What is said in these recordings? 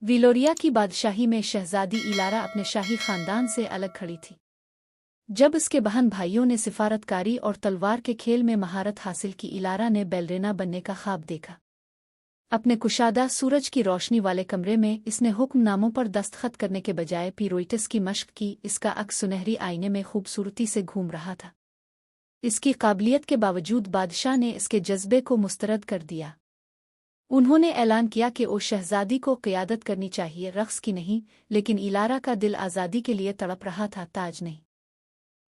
विलोरिया की बादशाही में शहजादी इलारा अपने शाही खानदान से अलग खड़ी थी। जब उसके बहन भाइयों ने सिफारतकारी और तलवार के खेल में महारत हासिल की, इलारा ने बैलरीना बनने का ख्वाब देखा। अपने कुशादा सूरज की रोशनी वाले कमरे में इसने हुक्मनामों पर दस्तखत करने के बजाय पिरोइटिस की मशक की। इसका अक्स सुनहरी आईने में खूबसूरती से घूम रहा था। इसकी काबिलियत के बावजूद बादशाह ने इसके जज्बे को मुस्तरद कर दिया। उन्होंने ऐलान किया कि ओ शहजादी को क़ियादत करनी चाहिए, रक़्स की नहीं। लेकिन इलारा का दिल आज़ादी के लिए तड़प रहा था, ताज नहीं।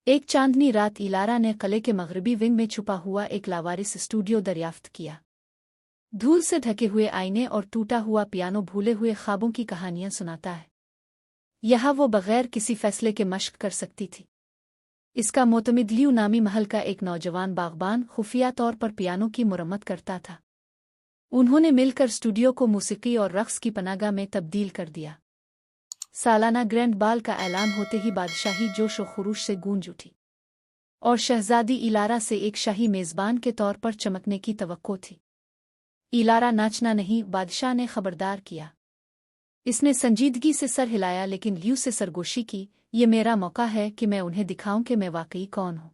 एक चांदनी रात इलारा ने किले के मगरबी विंग में छुपा हुआ एक लावारिस स्टूडियो दरियाफ्त किया। धूल से ढके हुए आईने और टूटा हुआ पियानो भूले हुए ख्वाबों की कहानियां सुनाता है। यहाँ वो बगैर किसी फैसले के मशक कर सकती थी। इसका मोतमिद लियू नामी महल का एक नौजवान बागबान खुफिया तौर पर पियानो की मुरम्मत करता था। उन्होंने मिलकर स्टूडियो को मूसीकी और रक़्स की पनागा में तब्दील कर दिया। सालाना ग्रैंड बाल का ऐलान होते ही बादशाही जोश व खुरूश से गूंज उठी और शहजादी इलारा से एक शाही मेज़बान के तौर पर चमकने की तवक्को थी। इलारा नाचना नहीं, बादशाह ने खबरदार किया। इसने संजीदगी से सर हिलाया, लेकिन लियू से सरगोशी की। ये मेरा मौका है कि मैं उन्हें दिखाऊं कि मैं वाकई कौन हूं।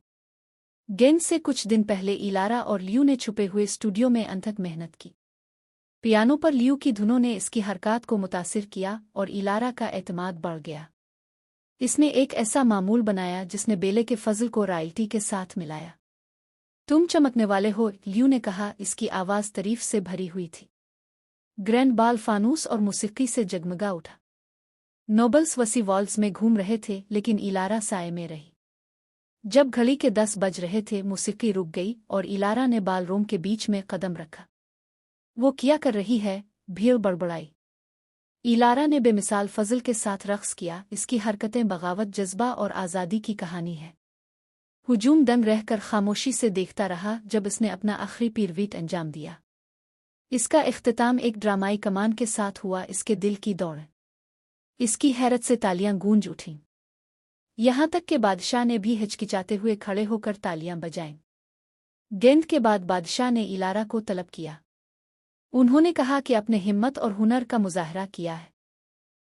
गेंद से कुछ दिन पहले इलारा और लियू ने छुपे हुए स्टूडियो में अनथक मेहनत की। पियानो पर लियू की धुनों ने इसकी हरकत को मुतासिर किया और इलारा का एतमाद बढ़ गया। इसने एक ऐसा मामूल बनाया जिसने बेले के फजल को रॉयल्टी के साथ मिलाया। तुम चमकने वाले हो, लियू ने कहा। इसकी आवाज़ तारीफ से भरी हुई थी। ग्रैंड बाल फानूस और मूसीकी से जगमगा उठा। नोबल्स वसी वॉल्स में घूम रहे थे, लेकिन इलारा साए में रही। जब घड़ी के 10 बज रहे थे, मूसीकी रुक गई और इलारा ने बालरूम के बीच में कदम रखा। वो क्या कर रही है? भीड़ बड़बड़ाई। इलारा ने बेमिसाल फजल के साथ रक़्स किया। इसकी हरकतें बगावत, जज्बा और आज़ादी की कहानी है। हुजूम दंग रहकर खामोशी से देखता रहा जब इसने अपना आखिरी पीरवीट अंजाम दिया। इसका इख्तिताम एक ड्रामाई कमान के साथ हुआ। इसके दिल की दौड़, इसकी हैरत से तालियां गूंज उठीं। यहाँ तक कि बादशाह ने भी हिचकिचाते हुए खड़े होकर तालियां बजाईं। गेंद के बाद बादशाह ने इलारा को तलब किया। उन्होंने कहा कि अपने हिम्मत और हुनर का मुजाहरा किया है।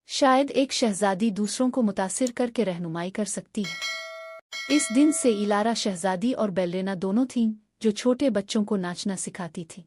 शायद एक शहजादी दूसरों को मुतासिर करके रहनुमाई कर सकती है। इस दिन से इलारा शहजादी और बैलरीना दोनों थीं, जो छोटे बच्चों को नाचना सिखाती थीं।